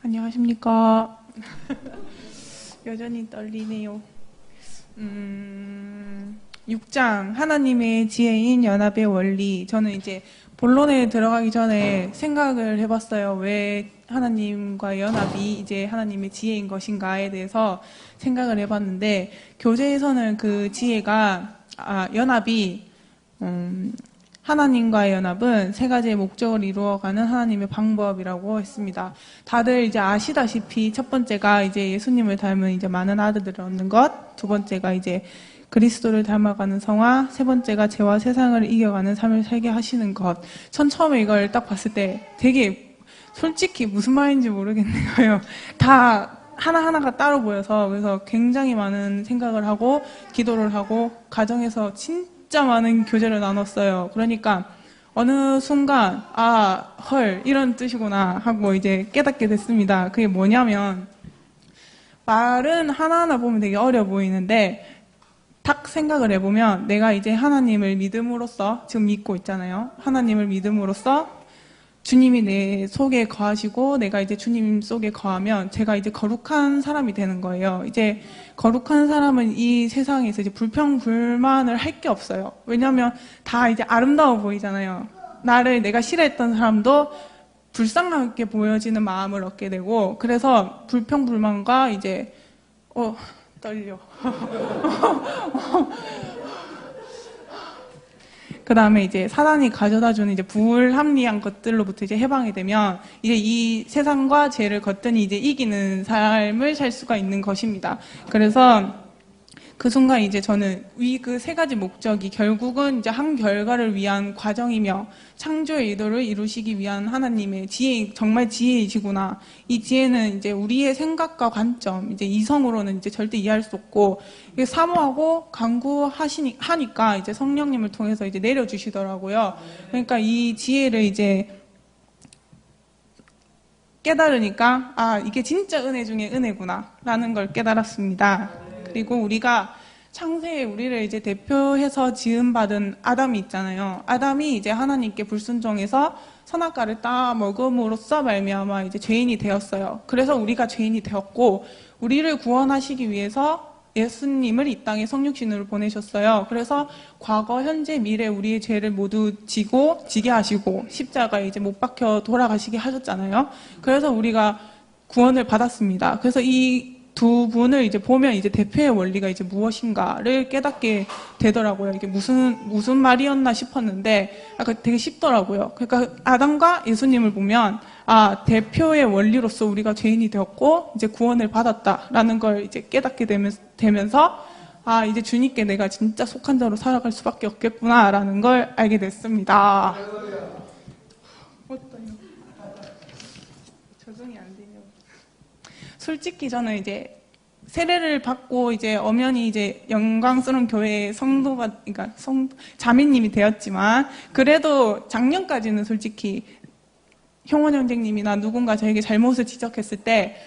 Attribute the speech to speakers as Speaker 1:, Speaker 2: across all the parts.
Speaker 1: 안녕하십니까. 여전히 떨리네요. 6장 하나님의 지혜인 연합의 원리. 저는 이제 본론에 들어가기 전에 생각을 해봤어요. 왜 하나님과 연합이 이제 하나님의 지혜인 것인가에 대해서 생각을 해봤는데, 교재에서는 그 지혜가 연합이 하나님과의 연합은 세 가지의 목적을 이루어가는 하나님의 방법이라고 했습니다. 다들 이제 아시다시피 첫 번째가 이제 예수님을 닮은 이제 많은 아들들을 얻는 것, 두 번째가 이제 그리스도를 닮아가는 성화, 세 번째가 죄와 세상을 이겨가는 삶을 살게 하시는 것. 전 처음에 이걸 딱 봤을 때 되게 솔직히 무슨 말인지 모르겠네요. 다 하나하나가 따로 보여서, 그래서 굉장히 많은 생각을 하고 기도를 하고 가정에서 진짜 많은 교제를 나눴어요. 그러니까 어느 순간 헐 이런 뜻이구나 하고 이제 깨닫게 됐습니다. 그게 뭐냐면, 말은 하나하나 보면 되게 어려 보이는데 딱 생각을 해보면, 내가 이제 하나님을 믿음으로써, 지금 믿고 있잖아요. 하나님을 믿음으로써 주님이 내 속에 거하시고 내가 이제 주님 속에 거하면 제가 이제 거룩한 사람이 되는 거예요. 이제 거룩한 사람은 이 세상에서 이제 불평불만을 할 게 없어요. 왜냐하면 다 이제 아름다워 보이잖아요. 나를 내가 싫어했던 사람도 불쌍하게 보여지는 마음을 얻게 되고, 그래서 불평불만과 이제 떨려. 그 다음에 이제 사단이 가져다주는 이제 불합리한 것들로부터 이제 해방이 되면 이제 이 세상과 죄를 거뜬히 이제 이기는 삶을 살 수가 있는 것입니다. 그래서 그 순간 이제 저는 그 세 가지 목적이 결국은 이제 한 결과를 위한 과정이며 창조의 의도를 이루시기 위한 하나님의 지혜, 정말 지혜이시구나. 이 지혜는 이제 우리의 생각과 관점, 이제 이성으로는 이제 절대 이해할 수 없고, 이게 사모하고 강구하니까 이제 성령님을 통해서 이제 내려주시더라고요. 그러니까 이 지혜를 이제 깨달으니까 이게 진짜 은혜 중에 은혜구나 라는 걸 깨달았습니다. 그리고 우리가 창세에 우리를 이제 대표해서 지음받은 아담이 있잖아요. 아담이 이제 하나님께 불순종해서 선악과를 따 먹음으로써 말미암아 이제 죄인이 되었어요. 그래서 우리가 죄인이 되었고, 우리를 구원하시기 위해서 예수님을 이 땅에 성육신으로 보내셨어요. 그래서 과거, 현재, 미래 우리의 죄를 모두 지게 하시고 십자가에 이제 못 박혀 돌아가시게 하셨잖아요. 그래서 우리가 구원을 받았습니다. 그래서 이 두 분을 이제 보면 이제 대표의 원리가 이제 무엇인가를 깨닫게 되더라고요. 이게 무슨 말이었나 싶었는데 약간 되게 쉽더라고요. 그러니까 아담과 예수님을 보면 대표의 원리로서 우리가 죄인이 되었고 이제 구원을 받았다라는 걸 이제 깨닫게 되면서 이제 주님께 내가 진짜 속한 자로 살아갈 수밖에 없겠구나라는 걸 알게 됐습니다. 적응이 안 되네요. 솔직히 저는 이제 세례를 받고 이제 엄연히 이제 영광스러운 교회의 그러니까 자매님이 되었지만, 그래도 작년까지는 솔직히 형원 형제님이나 누군가 저에게 잘못을 지적했을 때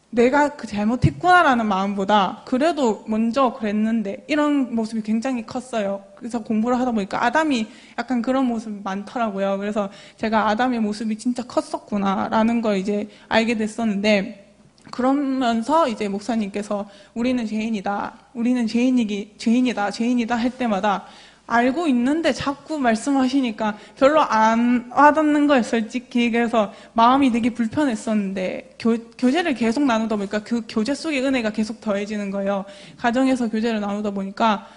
Speaker 1: 내가 그 잘못했구나라는 마음보다 그래도 먼저 그랬는데 이런 모습이 굉장히 컸어요. 그래서 공부를 하다 보니까 아담이 약간 그런 모습이 많더라고요. 그래서 제가 아담의 모습이 진짜 컸었구나라는 걸 이제 알게 됐었는데, 그러면서 이제 목사님께서 우리는 죄인이다 할 때마다 알고 있는데 자꾸 말씀하시니까 별로 안 와닿는 거예요, 솔직히. 그래서 마음이 되게 불편했었는데 교제를 계속 나누다 보니까 그 교제 속의 은혜가 계속 더해지는 거예요. 가정에서 교제를 나누다 보니까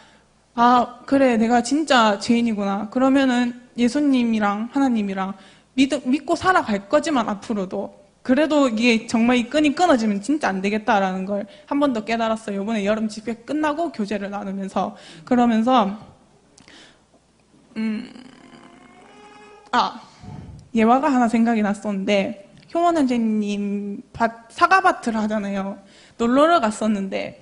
Speaker 1: 그래, 내가 진짜 죄인이구나. 그러면은 예수님이랑 하나님이랑 믿고 살아갈 거지만 앞으로도, 그래도 이게 정말 이 끈이 끊어지면 진짜 안 되겠다라는 걸 한 번 더 깨달았어요. 이번에 여름 집회 끝나고 교제를 나누면서. 그러면서 예화가 하나 생각이 났었는데, 효원 현재님 사과밭을 하잖아요. 놀러를 갔었는데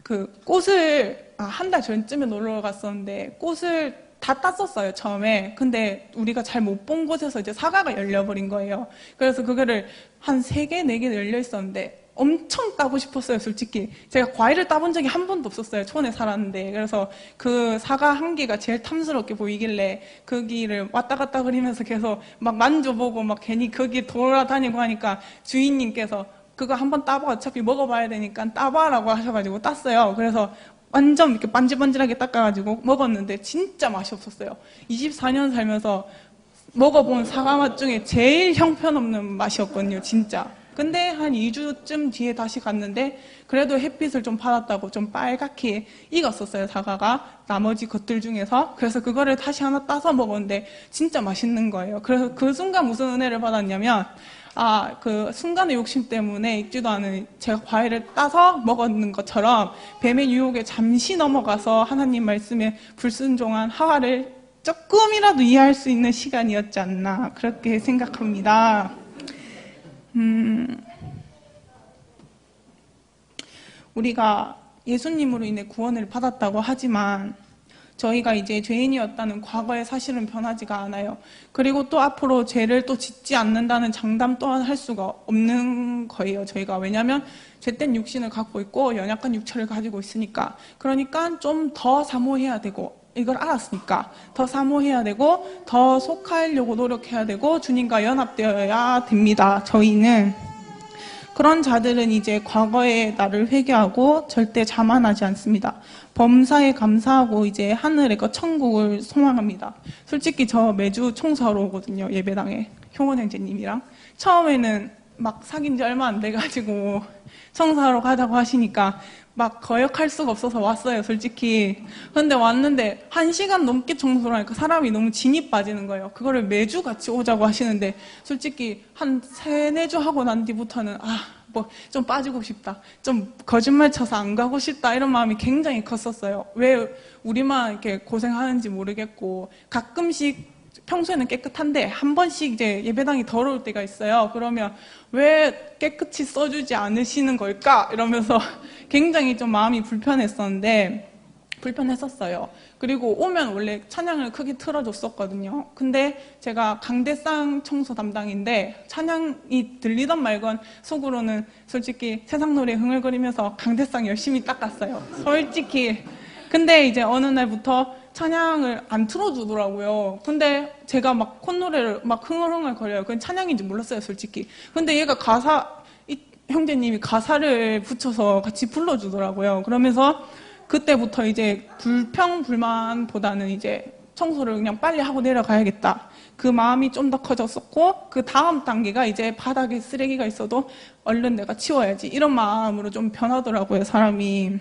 Speaker 1: 그 꽃을 한 달 전쯤에 놀러 갔었는데 꽃을 다 땄었어요, 처음에. 근데 우리가 잘 못 본 곳에서 이제 사과가 열려버린 거예요. 그래서 그거를 한 3개, 4개 열려 있었는데 엄청 따고 싶었어요, 솔직히. 제가 과일을 따본 적이 한 번도 없었어요, 촌에 살았는데. 그래서 그 사과 한 개가 제일 탐스럽게 보이길래 거기를 왔다 갔다 그리면서 계속 막 만져보고 막 괜히 거기 돌아다니고 하니까 주인님께서 그거 한번 따봐, 어차피 먹어봐야 되니까 따봐라고 하셔가지고 땄어요. 그래서 완전 이렇게 반질반질하게 닦아가지고 먹었는데 진짜 맛이 없었어요. 24년 살면서 먹어본 사과 맛 중에 제일 형편없는 맛이었거든요, 진짜. 근데 한 2주쯤 뒤에 다시 갔는데 그래도 햇빛을 좀 받았다고 좀 빨갛게 익었었어요, 사과가. 나머지 것들 중에서. 그래서 그거를 다시 하나 따서 먹었는데 진짜 맛있는 거예요. 그래서 그 순간 무슨 은혜를 받았냐면 그 순간의 욕심 때문에 익지도 않은 제가 과일을 따서 먹었는 것처럼 뱀의 유혹에 잠시 넘어가서 하나님 말씀에 불순종한 하와를 조금이라도 이해할 수 있는 시간이었지 않나 그렇게 생각합니다. 우리가 예수님으로 인해 구원을 받았다고 하지만 저희가 이제 죄인이었다는 과거의 사실은 변하지가 않아요. 그리고 또 앞으로 죄를 또 짓지 않는다는 장담 또한 할 수가 없는 거예요, 저희가. 왜냐하면 죄된 육신을 갖고 있고 연약한 육체를 가지고 있으니까. 그러니까 좀 더 사모해야 되고, 이걸 알았으니까 더 사모해야 되고 더 속하려고 노력해야 되고 주님과 연합되어야 됩니다. 저희는 그런 자들은 이제 과거의 나를 회개하고 절대 자만하지 않습니다. 범사에 감사하고 이제 하늘의 그 천국을 소망합니다. 솔직히 저 매주 청소하러 오거든요, 예배당에. 효원 형제님이랑. 처음에는 막 사귄 지 얼마 안 돼가지고 청소하러 가자고 하시니까 막 거역할 수가 없어서 왔어요, 솔직히. 근데 왔는데 1시간 넘게 청소를 하니까 사람이 너무 진이 빠지는 거예요. 그거를 매주 같이 오자고 하시는데 솔직히 한 3-4주 하고 난 뒤부터는 뭐 좀 빠지고 싶다, 좀 거짓말 쳐서 안 가고 싶다, 이런 마음이 굉장히 컸었어요. 왜 우리만 이렇게 고생하는지 모르겠고. 가끔씩 평소에는 깨끗한데 한 번씩 이제 예배당이 더러울 때가 있어요. 그러면 왜 깨끗이 써주지 않으시는 걸까? 이러면서 굉장히 좀 마음이 불편했었어요. 그리고 오면 원래 찬양을 크게 틀어줬었거든요. 근데 제가 강대상 청소 담당인데 찬양이 들리던 말건 속으로는 솔직히 세상 노래 흥얼거리면서 강대상 열심히 닦았어요, 솔직히. 근데 이제 어느 날부터 찬양을 안 틀어주더라고요. 근데 제가 막 콧노래를 막 흥얼흥얼 거려요. 그건 찬양인지 몰랐어요, 솔직히. 근데 얘가 형제님이 가사를 붙여서 같이 불러주더라고요. 그러면서 그때부터 이제 불평불만보다는 이제 청소를 그냥 빨리 하고 내려가야겠다, 그 마음이 좀 더 커졌었고, 그 다음 단계가 이제 바닥에 쓰레기가 있어도 얼른 내가 치워야지, 이런 마음으로 좀 변하더라고요, 사람이.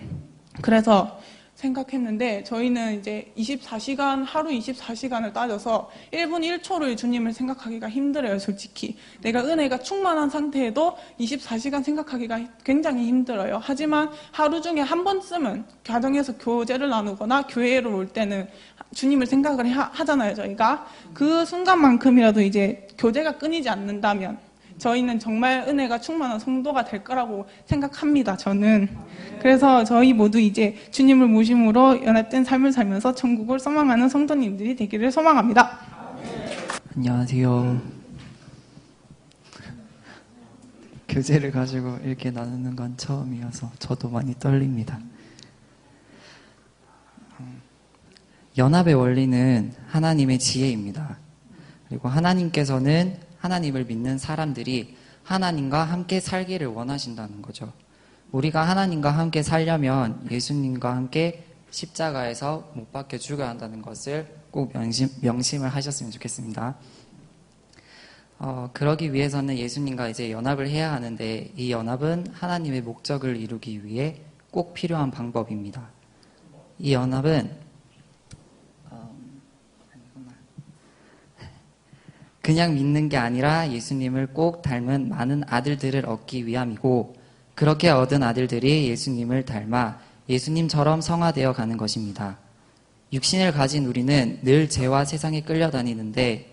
Speaker 1: 그래서 생각했는데 저희는 이제 24시간, 하루 24시간을 따져서 1분 1초를 주님을 생각하기가 힘들어요, 솔직히. 내가 은혜가 충만한 상태에도 24시간 생각하기가 굉장히 힘들어요. 하지만 하루 중에 한 번쯤은 가정에서 교제를 나누거나 교회로 올 때는 주님을 생각을 하잖아요, 저희가. 그 순간만큼이라도 이제 교제가 끊이지 않는다면 저희는 정말 은혜가 충만한 성도가 될 거라고 생각합니다, 저는. 그래서 저희 모두 이제 주님을 모심으로 연합된 삶을 살면서 천국을 소망하는 성도님들이 되기를 소망합니다.
Speaker 2: 안녕하세요. 교제를 가지고 이렇게 나누는 건 처음이어서 저도 많이 떨립니다. 연합의 원리는 하나님의 지혜입니다. 그리고 하나님께서는 하나님을 믿는 사람들이 하나님과 함께 살기를 원하신다는 거죠. 우리가 하나님과 함께 살려면 예수님과 함께 십자가에서 못 박혀 죽어야 한다는 것을 꼭 명심을 하셨으면 좋겠습니다. 그러기 위해서는 예수님과 이제 연합을 해야 하는데, 이 연합은 하나님의 목적을 이루기 위해 꼭 필요한 방법입니다. 이 연합은 그냥 믿는 게 아니라 예수님을 꼭 닮은 많은 아들들을 얻기 위함이고, 그렇게 얻은 아들들이 예수님을 닮아 예수님처럼 성화되어 가는 것입니다. 육신을 가진 우리는 늘 죄와 세상에 끌려다니는데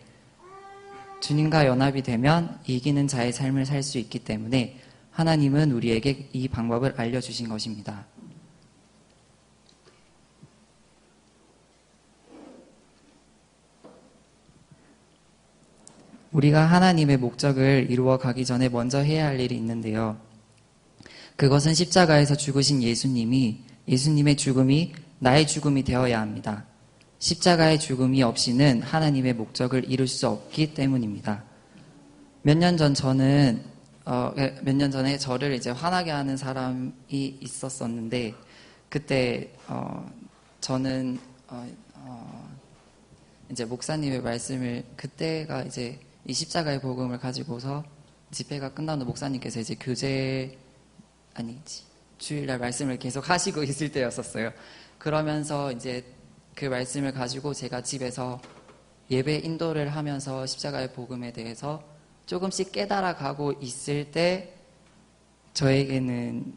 Speaker 2: 주님과 연합이 되면 이기는 자의 삶을 살 수 있기 때문에 하나님은 우리에게 이 방법을 알려주신 것입니다. 우리가 하나님의 목적을 이루어 가기 전에 먼저 해야 할 일이 있는데요. 그것은 십자가에서 죽으신 예수님의 죽음이 나의 죽음이 되어야 합니다. 십자가의 죽음이 없이는 하나님의 목적을 이룰 수 없기 때문입니다. 몇 년 전에 저를 이제 화나게 하는 사람이 있었었는데, 그때 저는 이제 목사님의 말씀을, 그때가 이제 이 십자가의 복음을 가지고서 집회가 끝나는 목사님께서 이제 주일날 말씀을 계속 하시고 있을 때였었어요. 그러면서 이제 그 말씀을 가지고 제가 집에서 예배 인도를 하면서 십자가의 복음에 대해서 조금씩 깨달아가고 있을 때 저에게는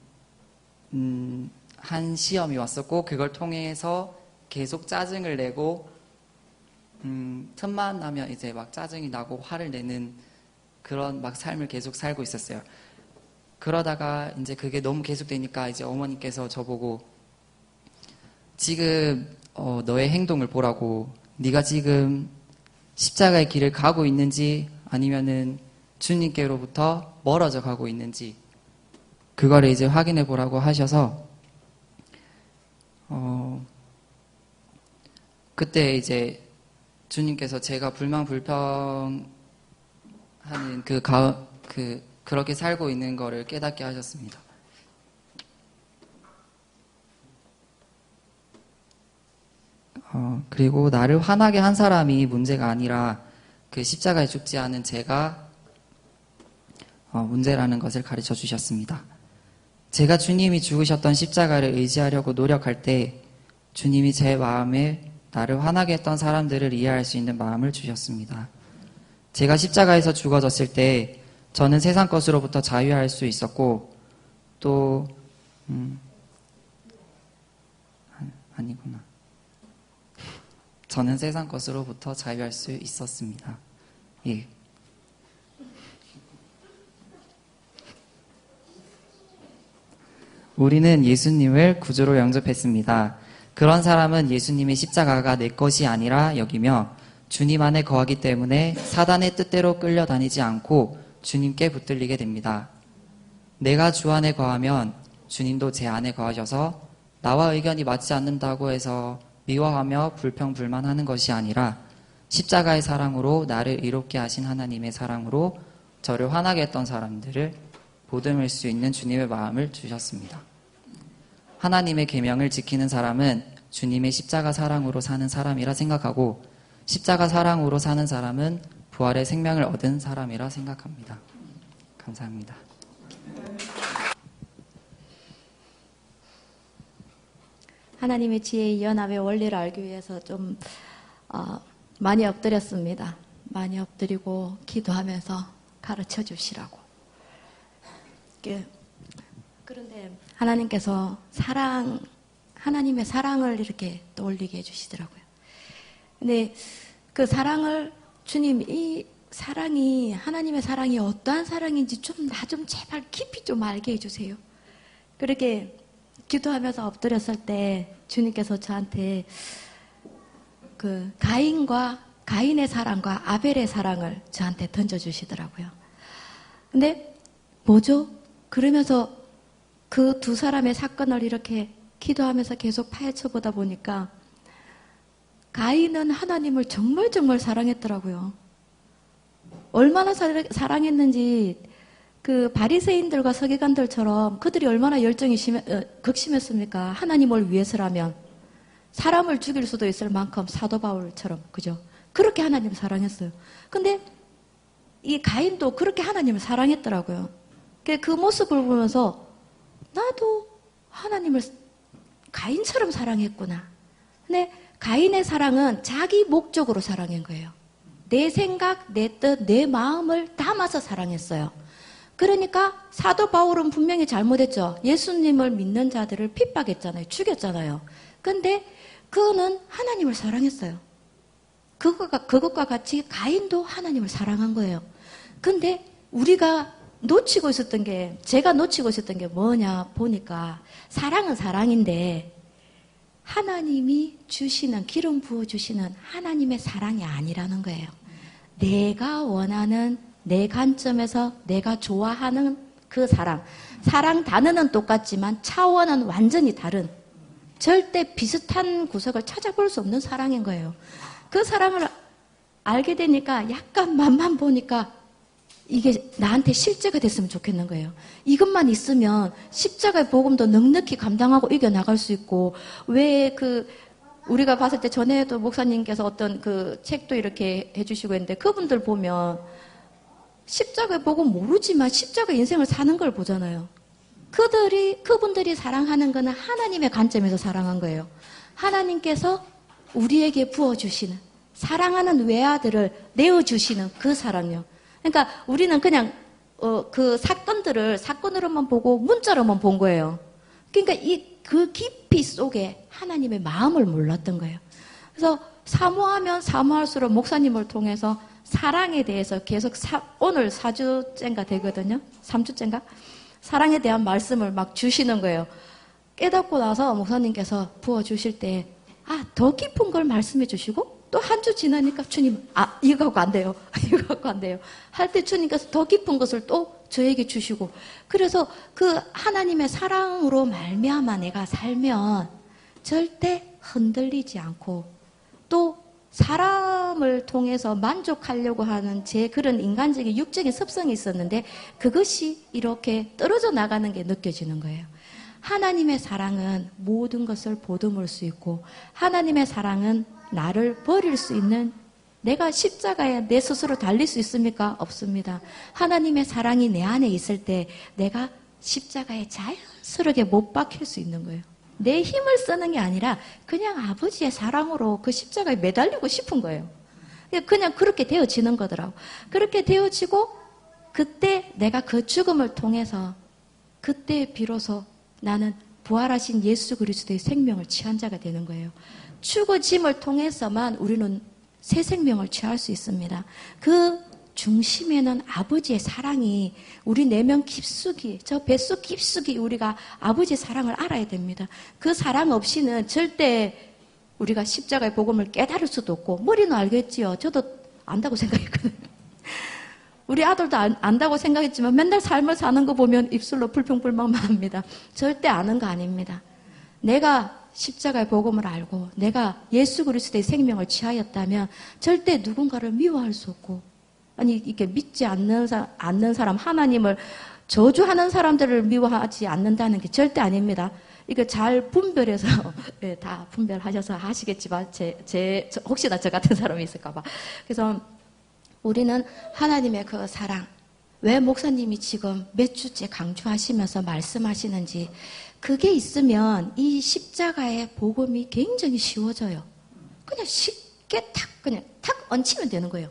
Speaker 2: 한 시험이 왔었고, 그걸 통해서 계속 짜증을 내고 틈만 나면 이제 막 짜증이 나고 화를 내는 그런 막 삶을 계속 살고 있었어요. 그러다가 이제 그게 너무 계속되니까 이제 어머니께서 저보고 지금 너의 행동을 보라고, 네가 지금 십자가의 길을 가고 있는지 아니면은 주님께로부터 멀어져 가고 있는지 그거를 이제 확인해 보라고 하셔서 그때 이제 주님께서 제가 불평하는 그렇게 살고 있는 거를 깨닫게 하셨습니다. 그리고 나를 화나게 한 사람이 문제가 아니라 그 십자가에 죽지 않은 제가 문제라는 것을 가르쳐 주셨습니다. 제가 주님이 죽으셨던 십자가를 의지하려고 노력할 때 주님이 제 마음에 나를 화나게 했던 사람들을 이해할 수 있는 마음을 주셨습니다. 제가 십자가에서 죽어졌을 때 저는 세상 것으로부터 자유할 수 있었고, 또 아니구나. 저는 세상 것으로부터 자유할 수 있었습니다. 예. 우리는 예수님을 구주로 영접했습니다. 그런 사람은 예수님의 십자가가 내 것이 아니라 여기며 주님 안에 거하기 때문에 사단의 뜻대로 끌려다니지 않고 주님께 붙들리게 됩니다. 내가 주 안에 거하면 주님도 제 안에 거하셔서 나와 의견이 맞지 않는다고 해서 미워하며 불평불만하는 것이 아니라 십자가의 사랑으로 나를 이롭게 하신 하나님의 사랑으로 저를 화나게 했던 사람들을 보듬을 수 있는 주님의 마음을 주셨습니다. 하나님의 계명을 지키는 사람은 주님의 십자가 사랑으로 사는 사람이라 생각하고, 십자가 사랑으로 사는 사람은 부활의 생명을 얻은 사람이라 생각합니다. 감사합니다.
Speaker 3: 하나님의 지혜의 연합의 원리를 알기 위해서 좀 많이 엎드렸습니다. 많이 엎드리고 기도하면서 가르쳐 주시라고. 그런데 하나님께서 하나님의 사랑을 이렇게 떠올리게 해주시더라고요. 근데 그 사랑을 이 사랑이, 하나님의 사랑이 어떠한 사랑인지 나 좀 제발 깊이 좀 알게 해주세요. 그렇게 기도하면서 엎드렸을 때 주님께서 저한테 그 가인의 사랑과 아벨의 사랑을 저한테 던져주시더라고요. 근데 뭐죠? 그러면서 그 두 사람의 사건을 이렇게 기도하면서 계속 파헤쳐보다 보니까 가인은 하나님을 정말 사랑했더라고요. 얼마나 사랑했는지 그 바리새인들과 서기관들처럼 그들이 얼마나 열정이 극심했습니까? 하나님을 위해서라면 사람을 죽일 수도 있을 만큼 사도 바울처럼, 그죠? 그렇게 하나님을 사랑했어요. 근데 이 가인도 그렇게 하나님을 사랑했더라고요. 그 모습을 보면서 나도 하나님을 가인처럼 사랑했구나. 근데 가인의 사랑은 자기 목적으로 사랑한 거예요. 내 생각, 내 뜻, 내 마음을 담아서 사랑했어요. 그러니까 사도 바울은 분명히 잘못했죠. 예수님을 믿는 자들을 핍박했잖아요. 죽였잖아요. 근데 그는 하나님을 사랑했어요. 그것과 같이 가인도 하나님을 사랑한 거예요. 근데 우리가 제가 놓치고 있었던 게 뭐냐 보니까, 사랑은 사랑인데 하나님이 주시는, 기름 부어주시는 하나님의 사랑이 아니라는 거예요. 내가 원하는, 내 관점에서 내가 좋아하는 그 사랑. 사랑 단어는 똑같지만 차원은 완전히 다른, 절대 비슷한 구석을 찾아볼 수 없는 사랑인 거예요. 그 사랑을 알게 되니까 약간 맛만 보니까 이게 나한테 실제가 됐으면 좋겠는 거예요. 이것만 있으면 십자가의 복음도 넉넉히 감당하고 이겨나갈 수 있고, 왜 우리가 봤을 때 전에도 목사님께서 어떤 그 책도 이렇게 해주시고 했는데, 그분들 보면 십자가의 복음 모르지만 십자가 인생을 사는 걸 보잖아요. 그분들이 사랑하는 거는 하나님의 관점에서 사랑한 거예요. 하나님께서 우리에게 부어주시는, 사랑하는 외아들을 내어주시는 그 사랑요. 그러니까 우리는 그냥 그 사건으로만 보고 문자로만 본 거예요. 그러니까 그 깊이 속에 하나님의 마음을 몰랐던 거예요. 그래서 사모하면 사모할수록 목사님을 통해서 사랑에 대해서 계속 오늘 4주째인가 되거든요. 3주째인가? 사랑에 대한 말씀을 막 주시는 거예요. 깨닫고 나서 목사님께서 부어주실 때, 더 깊은 걸 말씀해 주시고, 또 한 주 지나니까 주님, 이거 갖고 안 돼요. 이거 갖고 안 돼요. 할 때 주님께서 더 깊은 것을 또 저에게 주시고, 그래서 그 하나님의 사랑으로 말미암아 내가 살면 절대 흔들리지 않고, 또 사람을 통해서 만족하려고 하는 제 그런 인간적인 육적인 습성이 있었는데, 그것이 이렇게 떨어져 나가는 게 느껴지는 거예요. 하나님의 사랑은 모든 것을 보듬을 수 있고, 하나님의 사랑은 나를 버릴 수 있는, 내가 십자가에 내 스스로 달릴 수 있습니까? 없습니다. 하나님의 사랑이 내 안에 있을 때 내가 십자가에 자연스럽게 못 박힐 수 있는 거예요. 내 힘을 쓰는 게 아니라 그냥 아버지의 사랑으로 그 십자가에 매달리고 싶은 거예요. 그냥 그렇게 되어지는 거더라고. 그렇게 되어지고, 그때 내가 그 죽음을 통해서, 그때 비로소 나는 부활하신 예수 그리스도의 생명을 취한 자가 되는 거예요. 죽어짐을 통해서만 우리는 새 생명을 취할 수 있습니다. 그 중심에는 아버지의 사랑이 우리 내면 깊숙이, 저 뱃속 깊숙이 우리가 아버지의 사랑을 알아야 됩니다. 그 사랑 없이는 절대 우리가 십자가의 복음을 깨달을 수도 없고, 머리는 알겠지요. 저도 안다고 생각했거든요. 우리 아들도 안다고 생각했지만 맨날 삶을 사는 거 보면 입술로 불평불만만 합니다. 절대 아는 거 아닙니다. 내가 십자가의 복음을 알고 내가 예수 그리스도의 생명을 취하였다면 절대 누군가를 미워할 수 없고, 이렇게 믿지 않는 사람, 하나님을 저주하는 사람들을 미워하지 않는다는 게 절대 아닙니다. 이거 잘 분별해서, 네, 다 분별하셔서 하시겠지만, 혹시나 저 같은 사람이 있을까봐. 그래서 우리는 하나님의 그 사랑, 왜 목사님이 지금 몇 주째 강조하시면서 말씀하시는지, 그게 있으면 이 십자가의 복음이 굉장히 쉬워져요. 그냥 쉽게 그냥 탁 얹히면 되는 거예요.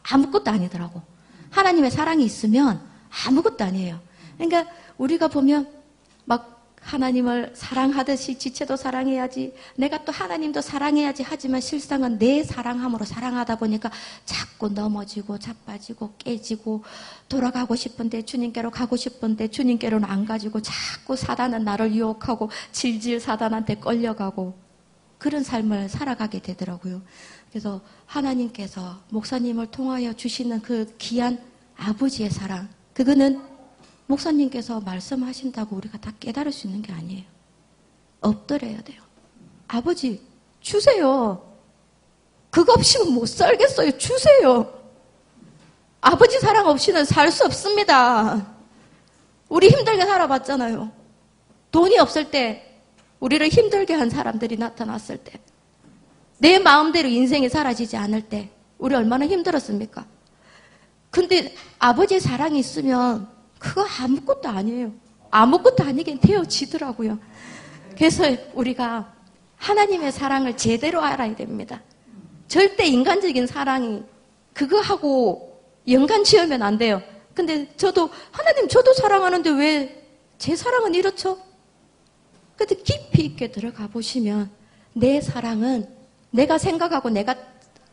Speaker 3: 아무것도 아니더라고. 하나님의 사랑이 있으면 아무것도 아니에요. 그러니까 우리가 보면 막 하나님을 사랑하듯이 지체도 사랑해야지, 내가 또 하나님도 사랑해야지 하지만 실상은 내 사랑함으로 사랑하다 보니까 자꾸 넘어지고 자빠지고 깨지고, 돌아가고 싶은데 주님께로 가고 싶은데 주님께로는 안 가지고, 자꾸 사단은 나를 유혹하고 질질 사단한테 끌려가고, 그런 삶을 살아가게 되더라고요. 그래서 하나님께서 목사님을 통하여 주시는 그 귀한 아버지의 사랑, 그거는 목사님께서 말씀하신다고 우리가 다 깨달을 수 있는 게 아니에요. 엎드려야 돼요. 아버지, 주세요. 그거 없이는 못 살겠어요. 주세요. 아버지 사랑 없이는 살 수 없습니다. 우리 힘들게 살아봤잖아요. 돈이 없을 때 우리를 힘들게 한 사람들이 나타났을 때, 내 마음대로 인생이 사라지지 않을 때 우리 얼마나 힘들었습니까? 근데 아버지의 사랑이 있으면 그거 아무것도 아니에요. 아무것도 아니게 되어지더라고요. 그래서 우리가 하나님의 사랑을 제대로 알아야 됩니다. 절대 인간적인 사랑이 그거하고 연관 지으면 안 돼요. 근데 하나님 저도 사랑하는데 왜 제 사랑은 이렇죠? 근데 깊이 있게 들어가 보시면 내 사랑은, 내가 생각하고 내가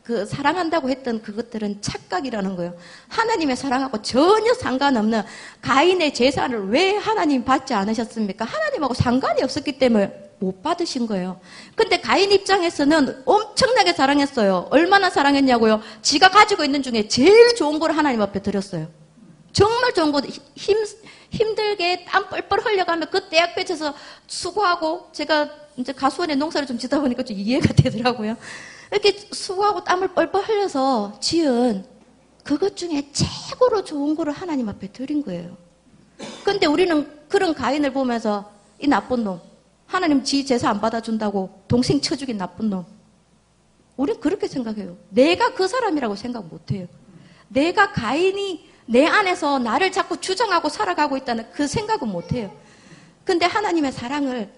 Speaker 3: 그 사랑한다고 했던 그것들은 착각이라는 거예요. 하나님의 사랑하고 전혀 상관없는 가인의 제사를 왜 하나님 받지 않으셨습니까? 하나님하고 상관이 없었기 때문에 못 받으신 거예요. 근데 가인 입장에서는 엄청나게 사랑했어요. 얼마나 사랑했냐고요? 지가 가지고 있는 중에 제일 좋은 걸 하나님 앞에 드렸어요. 정말 좋은 거, 힘들게 땀 뻘뻘 흘려가며 그 떼약 볕에서 수고하고, 제가 이제 가수원에 농사를 좀 짓다 보니까 좀 이해가 되더라고요. 이렇게 수고하고 땀을 뻘뻘 흘려서 지은 그것 중에 최고로 좋은 거를 하나님 앞에 드린 거예요. 근데 우리는 그런 가인을 보면서 이 나쁜 놈, 하나님 지 제사 안 받아준다고 동생 쳐 죽인 나쁜 놈. 우린 그렇게 생각해요. 내가 그 사람이라고 생각 못 해요. 내가 가인이 내 안에서 나를 자꾸 주장하고 살아가고 있다는 그 생각은 못 해요. 근데 하나님의 사랑을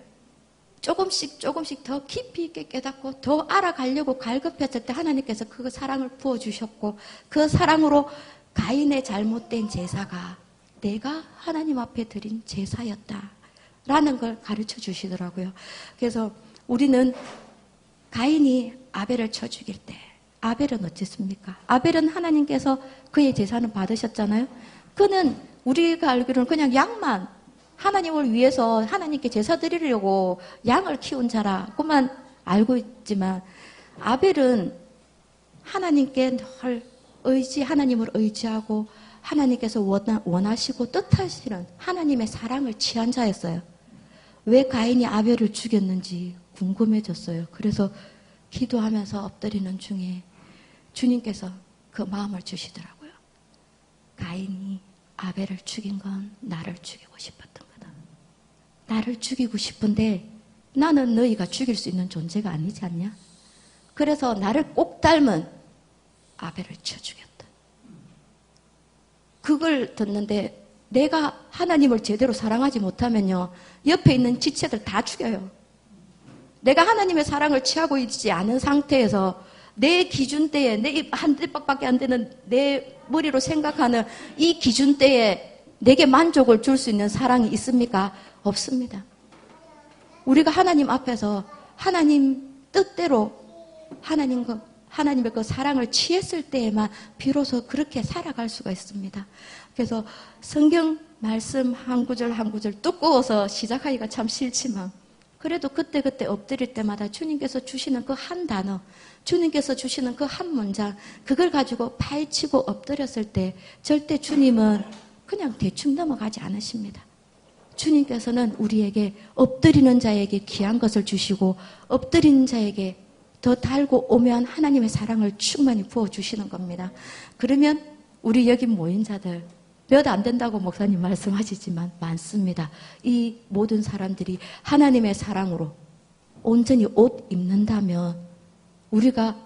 Speaker 3: 조금씩 더 깊이 있게 깨닫고 더 알아가려고 갈급했을 때 하나님께서 그 사랑을 부어주셨고, 그 사랑으로 가인의 잘못된 제사가 내가 하나님 앞에 드린 제사였다라는 걸 가르쳐 주시더라고요. 그래서 우리는 가인이 아벨을 쳐 죽일 때 아벨은 어쨌습니까? 아벨은 하나님께서 그의 제사는 받으셨잖아요. 그는 우리가 알기로는 그냥 양만 하나님을 위해서 하나님께 제사 드리려고 양을 키운 자라고만 알고 있지만, 아벨은 하나님께 늘 하나님을 의지하고 하나님께서 원하시고 뜻하시는 하나님의 사랑을 취한 자였어요. 왜 가인이 아벨을 죽였는지 궁금해졌어요. 그래서 기도하면서 엎드리는 중에 주님께서 그 마음을 주시더라고요. 가인이 아벨을 죽인 건 나를 죽이고 싶었던 거다. 나를 죽이고 싶은데 나는 너희가 죽일 수 있는 존재가 아니지 않냐? 그래서 나를 꼭 닮은 아벨을 쳐 죽였다. 그걸 듣는데 내가 하나님을 제대로 사랑하지 못하면요, 옆에 있는 지체들 다 죽여요. 내가 하나님의 사랑을 취하고 있지 않은 상태에서 내 기준대에, 내 한 대밖에 안 되는 내 머리로 생각하는 이 기준대에 내게 만족을 줄 수 있는 사랑이 있습니까? 없습니다. 우리가 하나님 앞에서 하나님 뜻대로 하나님의 그 사랑을 취했을 때에만 비로소 그렇게 살아갈 수가 있습니다. 그래서 성경 말씀 한 구절 한 구절 두꺼워서 시작하기가 참 싫지만, 그래도 그때그때 엎드릴 때마다 주님께서 주시는 그 한 단어, 주님께서 주시는 그 한 문장, 그걸 가지고 파헤치고 엎드렸을 때 절대 주님은 그냥 대충 넘어가지 않으십니다. 주님께서는 우리에게 엎드리는 자에게 귀한 것을 주시고 엎드리는 자에게 더 달고 오묘한 하나님의 사랑을 충만히 부어주시는 겁니다. 그러면 우리 여기 모인 자들 몇 안 된다고 목사님 말씀하시지만 많습니다. 이 모든 사람들이 하나님의 사랑으로 온전히 옷 입는다면 우리가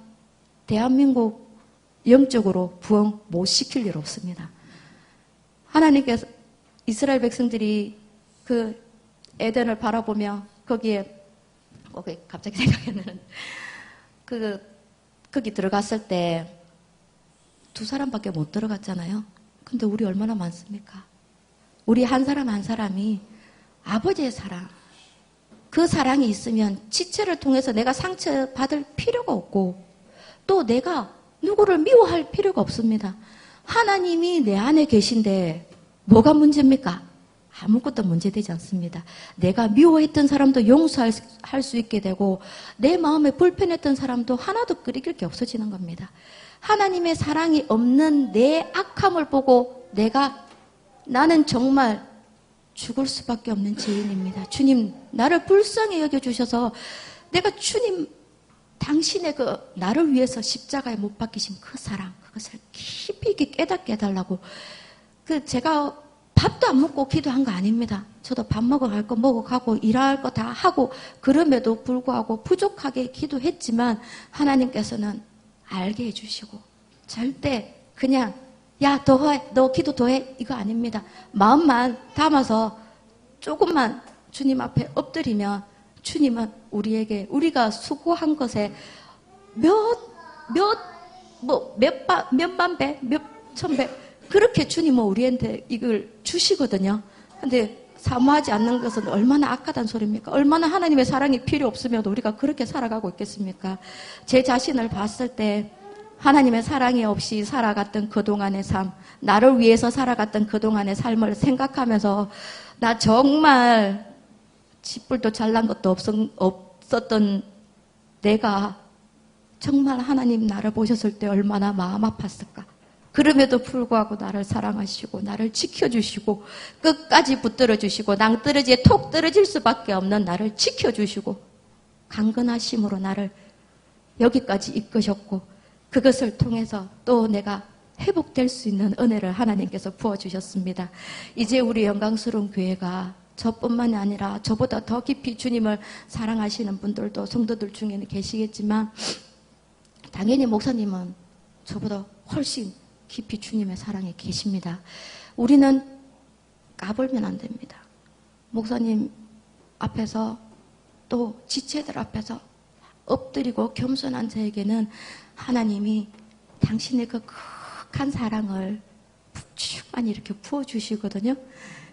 Speaker 3: 대한민국 영적으로 부흥 못 시킬 일 없습니다. 하나님께서 이스라엘 백성들이 그 에덴을 바라보며 거기에 갑자기 생각이 나는 거기 들어갔을 때 두 사람밖에 못 들어갔잖아요. 근데 우리 얼마나 많습니까? 우리 한 사람 한 사람이 아버지의 사랑, 그 사랑이 있으면 지체를 통해서 내가 상처받을 필요가 없고 또 내가 누구를 미워할 필요가 없습니다. 하나님이 내 안에 계신데 뭐가 문제입니까? 아무것도 문제되지 않습니다. 내가 미워했던 사람도 용서할 수 있게 되고 내 마음에 불편했던 사람도 하나도 끓이길 게 없어지는 겁니다. 하나님의 사랑이 없는 내 악함을 보고 나는 정말 죽을 수밖에 없는 죄인입니다. 주님, 나를 불쌍히 여겨주셔서 내가 주님, 당신의 나를 위해서 십자가에 못 박히신 그 사랑, 그것을 깊이 있게 깨닫게 해달라고. 제가 밥도 안 먹고 기도한 거 아닙니다. 저도 밥 먹어갈 거 먹어가고 일할 거 다 하고 그럼에도 불구하고 부족하게 기도했지만 하나님께서는 알게 해주시고 절대 그냥 야, 너 기도 더 해 이거 아닙니다. 마음만 담아서 조금만 주님 앞에 엎드리면 주님은 우리에게 우리가 수고한 것에 몇만 배, 몇천 배 그렇게 주님은 우리한테 이걸 주시거든요. 근데 사모하지 않는 것은 얼마나 악하단 소리입니까? 얼마나 하나님의 사랑이 필요 없으면 우리가 그렇게 살아가고 있겠습니까? 제 자신을 봤을 때 하나님의 사랑이 없이 살아갔던 그동안의 삶, 나를 위해서 살아갔던 그동안의 삶을 생각하면서 나 정말 짓불도 잘난 것도 없었던 내가 정말 하나님 나를 보셨을 때 얼마나 마음 아팠을까? 그럼에도 불구하고 나를 사랑하시고 나를 지켜주시고 끝까지 붙들어주시고 낭떠러지에 톡 떨어질 수밖에 없는 나를 지켜주시고 강건하심으로 나를 여기까지 이끄셨고 그것을 통해서 또 내가 회복될 수 있는 은혜를 하나님께서 부어주셨습니다. 이제 우리 영광스러운 교회가 저뿐만이 아니라 저보다 더 깊이 주님을 사랑하시는 분들도 성도들 중에는 계시겠지만 당연히 목사님은 저보다 훨씬 깊이 주님의 사랑에 계십니다. 우리는 까불면 안 됩니다. 목사님 앞에서 또 지체들 앞에서 엎드리고 겸손한 자에게는 하나님이 당신의 그 극한 사랑을 충만히 이렇게 부어주시거든요.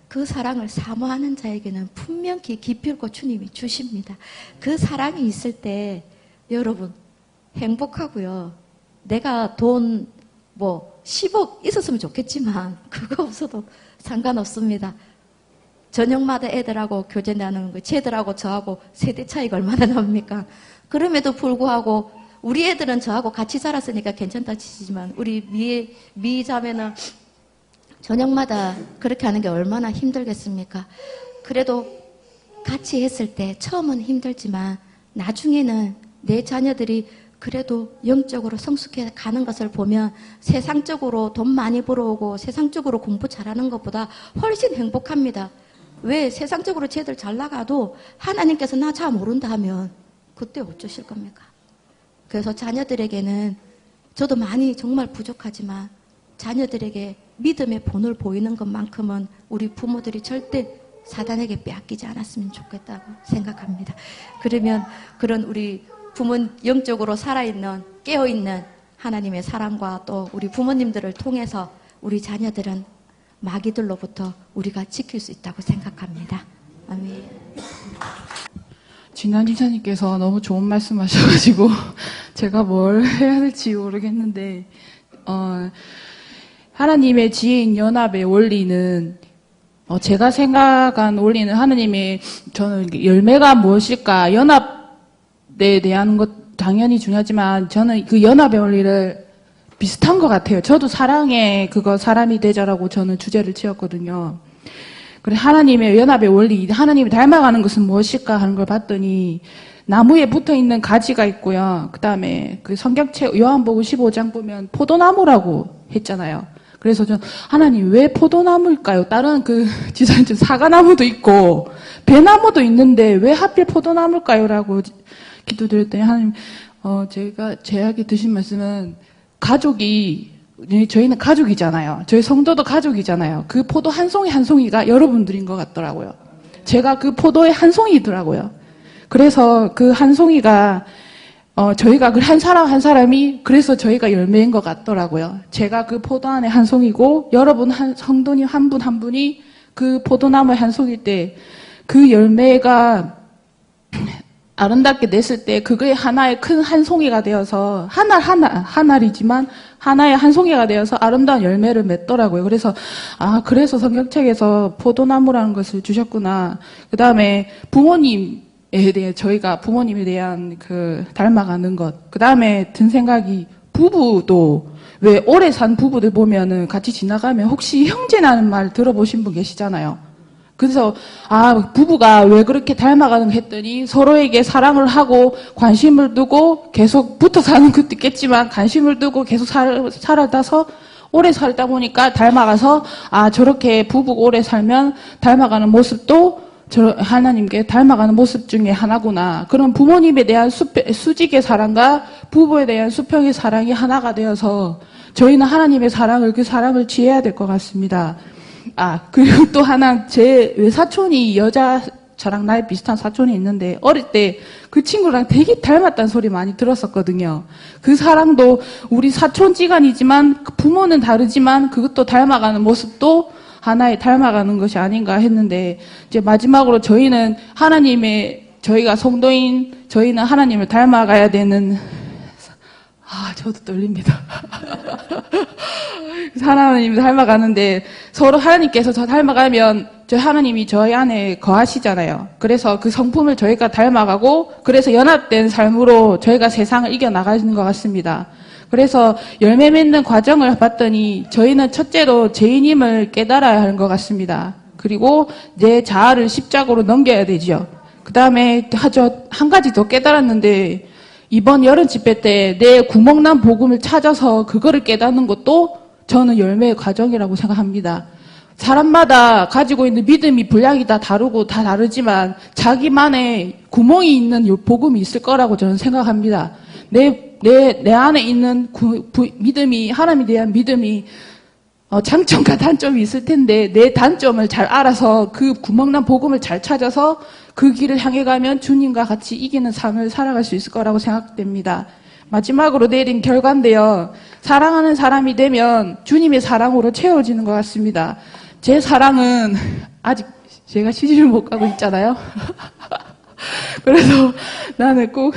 Speaker 3: 그 사랑을 사모하는 자에게는 분명히 기필코 주님이 주십니다. 그 사랑이 있을 때 여러분 행복하고요. 내가 돈 10억 있었으면 좋겠지만 그거 없어도 상관없습니다. 저녁마다 애들하고 교제 나누는 거, 쟤들하고 저하고 세대 차이가 얼마나 납니까? 그럼에도 불구하고 우리 애들은 저하고 같이 살았으니까 괜찮다 치지만 우리 미 자매는 저녁마다 그렇게 하는 게 얼마나 힘들겠습니까? 그래도 같이 했을 때 처음은 힘들지만 나중에는 내 자녀들이 그래도 영적으로 성숙해 가는 것을 보면 세상적으로 돈 많이 벌어오고 세상적으로 공부 잘하는 것보다 훨씬 행복합니다. 왜? 세상적으로 쟤들 잘 나가도 하나님께서 나 잘 모른다 하면 그때 어쩌실 겁니까? 그래서 자녀들에게는 저도 많이 정말 부족하지만 자녀들에게 믿음의 본을 보이는 것만큼은 우리 부모들이 절대 사단에게 빼앗기지 않았으면 좋겠다고 생각합니다. 그러면 그런 우리 부모 영적으로 살아있는 깨어있는 하나님의 사랑과 또 우리 부모님들을 통해서 우리 자녀들은 마귀들로부터 우리가 지킬 수 있다고 생각합니다. 아멘.
Speaker 1: 진한 지사님께서 너무 좋은 말씀하셔가지고 제가 뭘 해야 될지 모르겠는데 하나님의 지혜인 연합의 원리는 제가 생각한 원리는 하나님의 저는 열매가 무엇일까 연합에 대한 것 당연히 중요하지만 저는 그 연합의 원리를 비슷한 것 같아요. 저도 사랑의 그거 사람이 되자라고 저는 주제를 지었거든요. 그래 하나님의 연합의 원리, 하나님이 닮아가는 것은 무엇일까 하는 걸 봤더니 나무에 붙어 있는 가지가 있고요. 그 다음에 그 성경책 요한복음 15장 보면 포도나무라고 했잖아요. 그래서 전 하나님 왜 포도나무일까요? 다른 그 지사님 사과나무도 있고 배나무도 있는데 왜 하필 포도나무일까요? 라고 기도드렸더니 하나님 제가 제약에 드신 말씀은 저희는 가족이잖아요. 저희 성도도 가족이잖아요. 그 포도 한 송이 한 송이가 여러분들인 것 같더라고요. 제가 그 포도의 한 송이더라고요. 그래서 그 한 송이가 저희가 그 한 사람 한 사람이 그래서 저희가 열매인 것 같더라고요. 제가 그 포도 안에 한 송이고 여러분 성도님 한 분 한 분이 그 포도나무의 한 송일 때 그 열매가 아름답게 냈을 때 그게 하나의 큰 한 송이가 되어서 하나이지만 하나의 한 송이가 되어서 아름다운 열매를 맺더라고요. 그래서 그래서 성경책에서 포도나무라는 것을 주셨구나. 그 다음에 부모님에 대해 저희가 부모님에 대한 그 닮아가는 것. 그 다음에 든 생각이 부부도 왜 오래 산 부부들 보면은 같이 지나가면 혹시 형제라는 말 들어보신 분 계시잖아요. 그래서 부부가 왜 그렇게 닮아가는가 했더니 서로에게 사랑을 하고 관심을 두고 계속 붙어 사는 것도 있겠지만 관심을 두고 계속 살아서 오래 살다 보니까 닮아가서 저렇게 부부가 오래 살면 닮아가는 모습도 하나님께 닮아가는 모습 중에 하나구나. 그럼 부모님에 대한 수직의 사랑과 부부에 대한 수평의 사랑이 하나가 되어서 저희는 하나님의 사랑을 그 사랑을 취해야 될 것 같습니다. 그리고 또 하나, 제 외사촌이 저랑 나이 비슷한 사촌이 있는데, 어릴 때 그 친구랑 되게 닮았다는 소리 많이 들었었거든요. 그 사랑도 우리 사촌지간이지만, 부모는 다르지만, 그것도 닮아가는 모습도 하나의 닮아가는 것이 아닌가 했는데, 이제 마지막으로 저희는 저희가 성도인, 저희는 하나님을 닮아가야 되는, 저도 떨립니다. 하나님을 닮아가는데 서로 하나님께서 저 닮아가면 하나님이 저희 안에 거하시잖아요. 그래서 그 성품을 저희가 닮아가고 그래서 연합된 삶으로 저희가 세상을 이겨나가는 것 같습니다. 그래서 열매 맺는 과정을 봤더니 저희는 첫째로 죄인임을 깨달아야 하는 것 같습니다. 그리고 내 자아를 십자가로 넘겨야 되죠. 그 다음에 한 가지 더 깨달았는데 이번 여름 집회 때 내 구멍난 복음을 찾아서 그거를 깨닫는 것도 저는 열매의 과정이라고 생각합니다. 사람마다 가지고 있는 믿음이 분량이 다 다르고 다 다르지만 자기만의 구멍이 있는 복음이 있을 거라고 저는 생각합니다. 내 안에 있는 믿음이, 하나님에 대한 믿음이 장점과 단점이 있을 텐데 내 단점을 잘 알아서 그 구멍난 복음을 잘 찾아서 그 길을 향해 가면 주님과 같이 이기는 삶을 살아갈 수 있을 거라고 생각됩니다. 마지막으로 내린 결과인데요. 사랑하는 사람이 되면 주님의 사랑으로 채워지는 것 같습니다. 제 사랑은 아직 제가 시집을 못 가고 있잖아요. 그래서 나는 꼭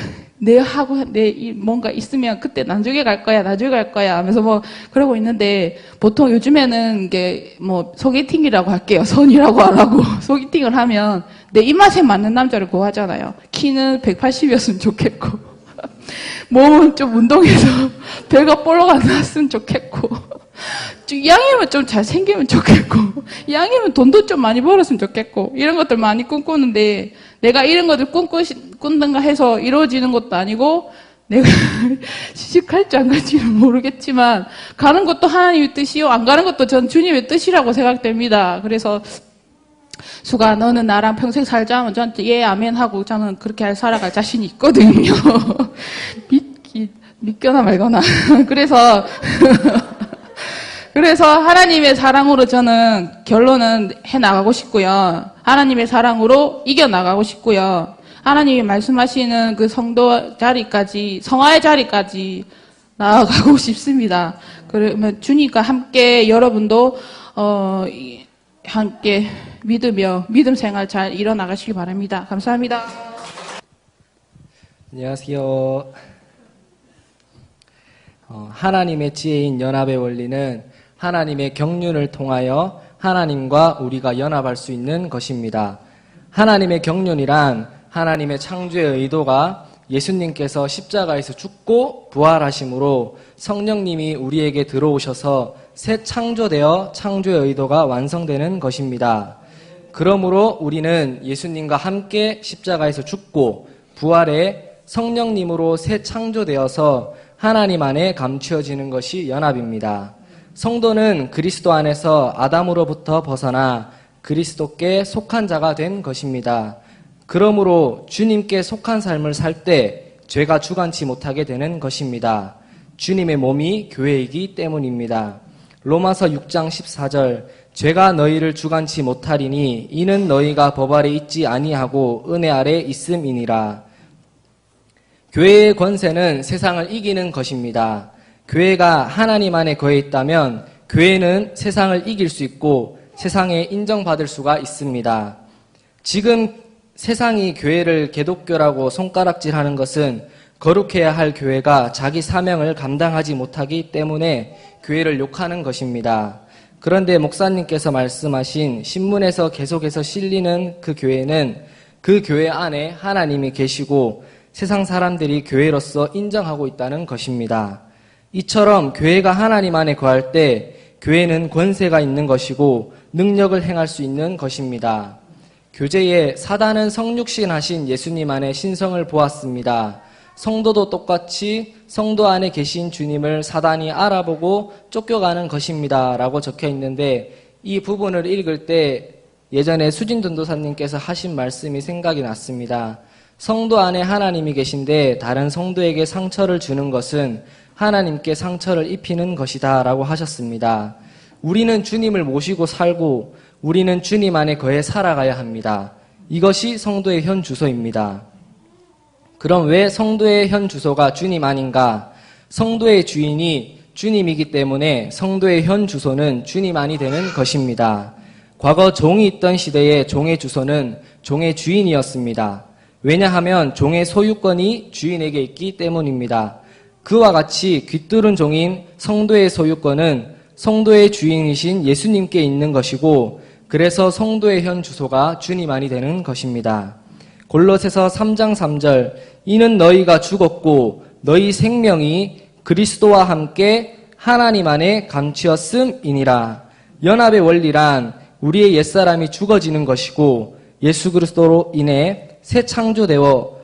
Speaker 1: 뭔가 있으면 그때 나중에 갈 거야 하면서 그러고 있는데 보통 요즘에는 이게 소개팅이라고 할게요. 선이라고 안 하고 소개팅을 하면 내 입맛에 맞는 남자를 구하잖아요. 키는 180이었으면 좋겠고 몸은 좀 운동해서 배가 볼록 안 나왔으면 좋겠고 이왕이면 좀 잘생기면 좋겠고 이왕이면 돈도 좀 많이 벌었으면 좋겠고 이런 것들 많이 꿈꾸는데 내가 이런 것들 꿈꾼다가 해서 이루어지는 것도 아니고 내가 시집갈지 안 갈지는 모르겠지만 가는 것도 하나님의 뜻이요 안 가는 것도 전 주님의 뜻이라고 생각됩니다. 그래서 수가 너는 나랑 평생 살자 하면 저한테 예 아멘 하고 저는 그렇게 살아갈 자신이 있거든요. 믿거나 말거나. 그래서 하나님의 사랑으로 저는 결론은 해나가고 싶고요. 하나님의 사랑으로 이겨나가고 싶고요. 하나님이 말씀하시는 그 성도 자리까지, 성화의 자리까지 나아가고 싶습니다. 그러면 주님과 함께 여러분도, 함께 믿음 생활 잘 이뤄나가시기 바랍니다. 감사합니다.
Speaker 4: 안녕하세요. 하나님의 지혜인 연합의 원리는 하나님의 경륜을 통하여 하나님과 우리가 연합할 수 있는 것입니다. 하나님의 경륜이란 하나님의 창조의 의도가 예수님께서 십자가에서 죽고 부활하심으로 성령님이 우리에게 들어오셔서 새 창조되어 창조의 의도가 완성되는 것입니다. 그러므로 우리는 예수님과 함께 십자가에서 죽고 부활해 성령님으로 새 창조되어서 하나님 안에 감추어지는 것이 연합입니다. 성도는 그리스도 안에서 아담으로부터 벗어나 그리스도께 속한 자가 된 것입니다. 그러므로 주님께 속한 삶을 살 때 죄가 주관치 못하게 되는 것입니다. 주님의 몸이 교회이기 때문입니다. 로마서 6장 14절 죄가 너희를 주관치 못하리니 이는 너희가 법 아래 있지 아니하고 은혜 아래 있음이니라. 교회의 권세는 세상을 이기는 것입니다. 교회가 하나님 안에 거해 있다면 교회는 세상을 이길 수 있고 세상에 인정받을 수가 있습니다. 지금 세상이 교회를 개독교라고 손가락질하는 것은 거룩해야 할 교회가 자기 사명을 감당하지 못하기 때문에 교회를 욕하는 것입니다. 그런데 목사님께서 말씀하신 신문에서 계속해서 실리는 그 교회는 그 교회 안에 하나님이 계시고 세상 사람들이 교회로서 인정하고 있다는 것입니다. 이처럼 교회가 하나님 안에 거할 때 교회는 권세가 있는 것이고 능력을 행할 수 있는 것입니다. 교제에 사단은 성육신 하신 예수님 안에 신성을 보았습니다. 성도도 똑같이 성도 안에 계신 주님을 사단이 알아보고 쫓겨가는 것입니다. 라고 적혀 있는데 이 부분을 읽을 때 예전에 수진 전도사님께서 하신 말씀이 생각이 났습니다. 성도 안에 하나님이 계신데 다른 성도에게 상처를 주는 것은 하나님께 상처를 입히는 것이다 라고 하셨습니다. 우리는 주님을 모시고 살고 우리는 주님 안에 거해 살아가야 합니다. 이것이 성도의 현 주소입니다. 그럼 왜 성도의 현 주소가 주님 아닌가? 성도의 주인이 주님이기 때문에 성도의 현 주소는 주님 안이 되는 것입니다. 과거 종이 있던 시대에 종의 주소는 종의 주인이었습니다. 왜냐하면 종의 소유권이 주인에게 있기 때문입니다. 그와 같이 귀뚫은 종인 성도의 소유권은 성도의 주인이신 예수님께 있는 것이고 그래서 성도의 현 주소가 주님 안이 되는 것입니다. 골로새서 3장 3절 이는 너희가 죽었고 너희 생명이 그리스도와 함께 하나님 안에 감추었음이니라. 연합의 원리란 우리의 옛사람이 죽어지는 것이고 예수 그리스도로 인해 새 창조되어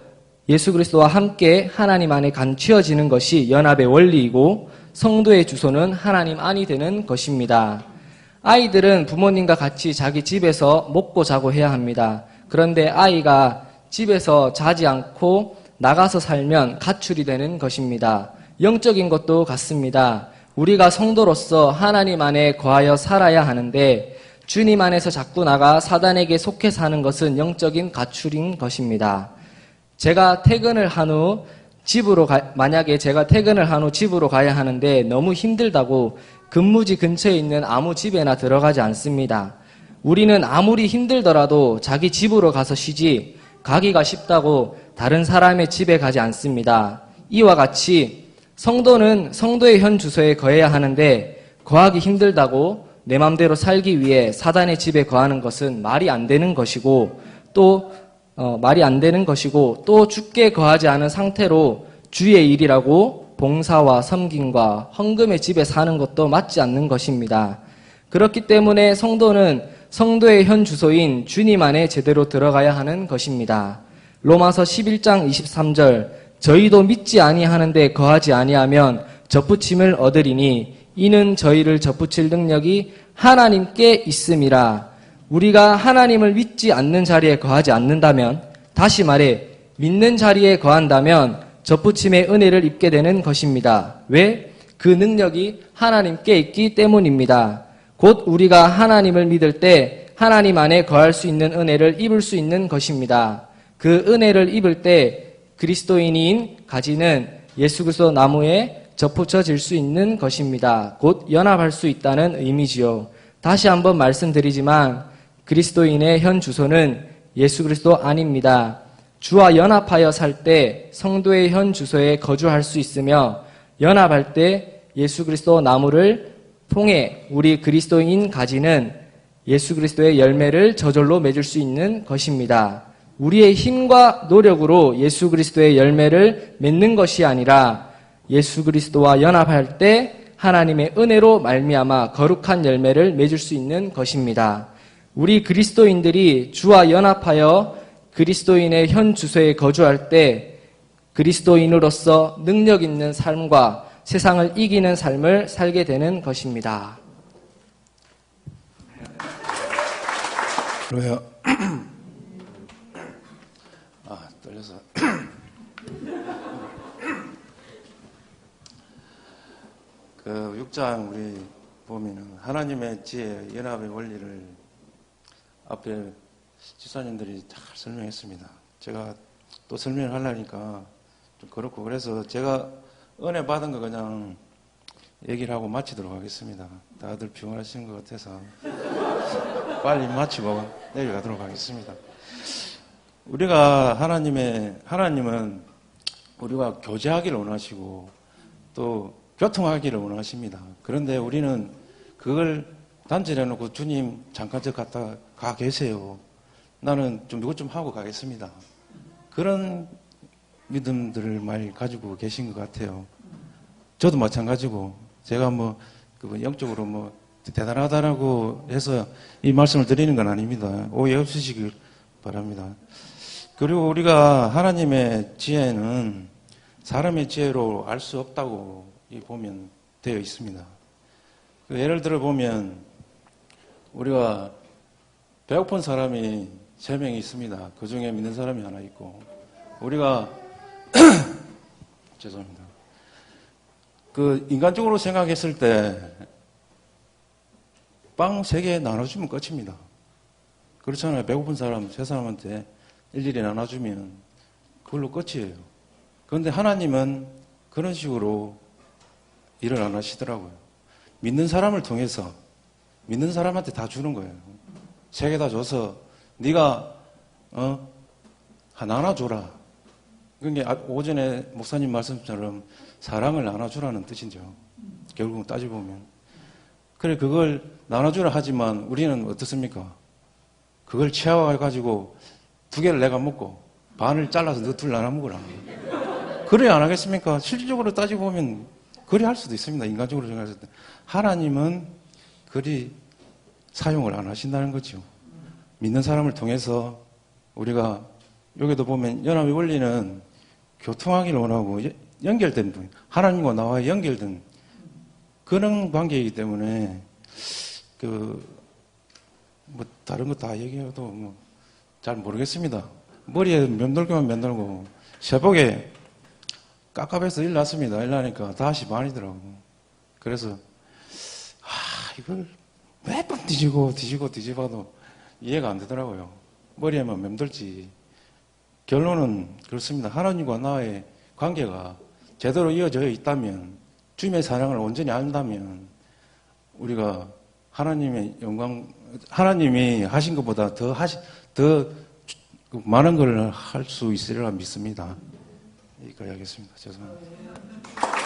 Speaker 4: 예수 그리스도와 함께 하나님 안에 감추어지는 것이 연합의 원리이고 성도의 주소는 하나님 안이 되는 것입니다. 아이들은 부모님과 같이 자기 집에서 먹고 자고 해야 합니다. 그런데 아이가 집에서 자지 않고 나가서 살면 가출이 되는 것입니다. 영적인 것도 같습니다. 우리가 성도로서 하나님 안에 거하여 살아야 하는데 주님 안에서 자꾸 나가 사단에게 속해 사는 것은 영적인 가출인 것입니다. 제가 퇴근을 한 후 만약에 제가 퇴근을 한 후 집으로 가야 하는데 너무 힘들다고 근무지 근처에 있는 아무 집에나 들어가지 않습니다. 우리는 아무리 힘들더라도 자기 집으로 가서 쉬지 가기가 쉽다고 다른 사람의 집에 가지 않습니다. 이와 같이 성도는 성도의 현 주소에 거해야 하는데 거하기 힘들다고 내 맘대로 살기 위해 사단의 집에 거하는 것은 말이 안 되는 것이고 또 죽게 거하지 않은 상태로 주의 일이라고 봉사와 섬김과 헌금의 집에 사는 것도 맞지 않는 것입니다. 그렇기 때문에 성도는 성도의 현 주소인 주님 안에 제대로 들어가야 하는 것입니다. 로마서 11장 23절 저희도 믿지 아니하는데 거하지 아니하면 접붙임을 얻으리니 이는 저희를 접붙일 능력이 하나님께 있음이라. 우리가 하나님을 믿지 않는 자리에 거하지 않는다면, 다시 말해 믿는 자리에 거한다면 접붙임의 은혜를 입게 되는 것입니다. 왜? 그 능력이 하나님께 있기 때문입니다. 곧 우리가 하나님을 믿을 때 하나님 안에 거할 수 있는 은혜를 입을 수 있는 것입니다. 그 은혜를 입을 때 그리스도인인 가지는 예수 그리스도 나무에 접붙여질 수 있는 것입니다. 곧 연합할 수 있다는 의미지요. 다시 한번 말씀드리지만 그리스도인의 현 주소는 예수 그리스도 아닙니다. 주와 연합하여 살 때 성도의 현 주소에 거주할 수 있으며 연합할 때 예수 그리스도 나무를 통해 우리 그리스도인 가지는 예수 그리스도의 열매를 저절로 맺을 수 있는 것입니다. 우리의 힘과 노력으로 예수 그리스도의 열매를 맺는 것이 아니라 예수 그리스도와 연합할 때 하나님의 은혜로 말미암아 거룩한 열매를 맺을 수 있는 것입니다. 우리 그리스도인들이 주와 연합하여 그리스도인의 현 주소에 거주할 때 그리스도인으로서 능력 있는 삶과 세상을 이기는 삶을 살게 되는 것입니다.
Speaker 5: 그래요. 떨려서. 그 6장 우리 보면은 하나님의 지혜, 연합의 원리를 앞에 지사님들이 잘 설명했습니다. 제가 또 설명을 하려니까 좀 그렇고 그래서 제가 은혜 받은 거 그냥 얘기를 하고 마치도록 하겠습니다. 다들 피곤하신 것 같아서 빨리 마치고 내려가도록 하겠습니다. 우리가 하나님은 우리가 교제하기를 원하시고 또 교통하기를 원하십니다. 그런데 우리는 그걸 단절해 놓고 주님 잠깐 저 갔다 가 계세요. 나는 좀 이것 좀 하고 가겠습니다. 그런 믿음들을 많이 가지고 계신 것 같아요. 저도 마찬가지고 제가 영적으로 대단하다라고 해서 이 말씀을 드리는 건 아닙니다. 오해 없으시길 바랍니다. 그리고 우리가 하나님의 지혜는 사람의 지혜로 알 수 없다고 보면 되어 있습니다. 예를 들어 보면 우리가 배고픈 사람이 3명이 있습니다. 그 중에 믿는 사람이 하나 있고 우리가 죄송합니다. 그 인간적으로 생각했을 때 빵 3개 나눠주면 끝입니다. 그렇잖아요. 배고픈 사람 3사람한테 일일이 나눠주면 그걸로 끝이에요. 그런데 하나님은 그런 식으로 일을 안 하시더라고요. 믿는 사람을 통해서 믿는 사람한테 다 주는 거예요. 3개 다 줘서 네가 나눠줘라. 그게 오전에 목사님 말씀처럼 사랑을 나눠주라는 뜻이죠. 결국은 따져보면. 그래 그걸 나눠주라 하지만 우리는 어떻습니까? 그걸 취하해가지고 2개를 내가 먹고 반을 잘라서 너 둘 나눠 먹으라. 그래 안 하겠습니까? 실질적으로 따지고 보면 그리 할 수도 있습니다. 인간적으로 생각했을 때. 하나님은 그리 사용을 안 하신다는 거죠. 믿는 사람을 통해서 우리가 여기도 보면 연합의 원리는 교통하기를 원하고 연결된 분, 하나님과 나와 연결된 그런 관계이기 때문에 뭐 다른 거 다 얘기해도 뭐 잘 모르겠습니다. 머리에 면돌기만 면돌고 새벽에 깝깝해서 일 났습니다. 일 나니까 다시 반이더라고. 그래서 이걸 몇 번 뒤집어도 이해가 안 되더라고요. 머리에만 맴돌지. 결론은 그렇습니다. 하나님과 나의 관계가 제대로 이어져 있다면, 주님의 사랑을 온전히 안다면 우리가 하나님의 영광, 하나님이 하신 것보다 더 많은 걸 할 수 있으리라 믿습니다. 여기까지 하겠습니다. 죄송합니다.